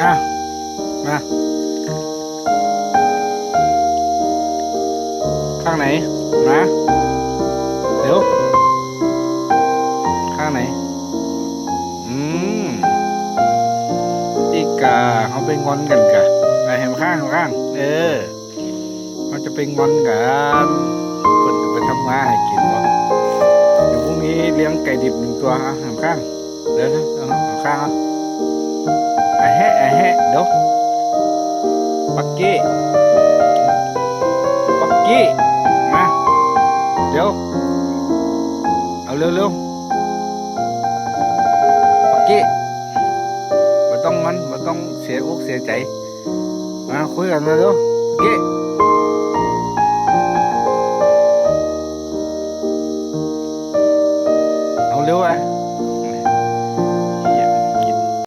อ่ะมาข้างไหนมาเดี๋ยวข้างไหนอืมอีกาเขาไปงอนกันกะไปแหมข้างเออเขาจะไปงอนกันเพิ่นจะไปทำมาให้กินวะเดี๋ยวพรุ่งนี้เลี้ยงไก่ดิบ1 ตัวอ่ะแหมข้างเดี๋ยวนะเอาข้างอ่ะไอ้แฮะเดี๋ยวปักกี้มาเดี๋ยวเอาเร็วปักกี้ไม่ต้องมันไม่ต้องเสียอกเสียใจมาคุยกันเลยเร็วปักกี้เอาเร็วอ่ะ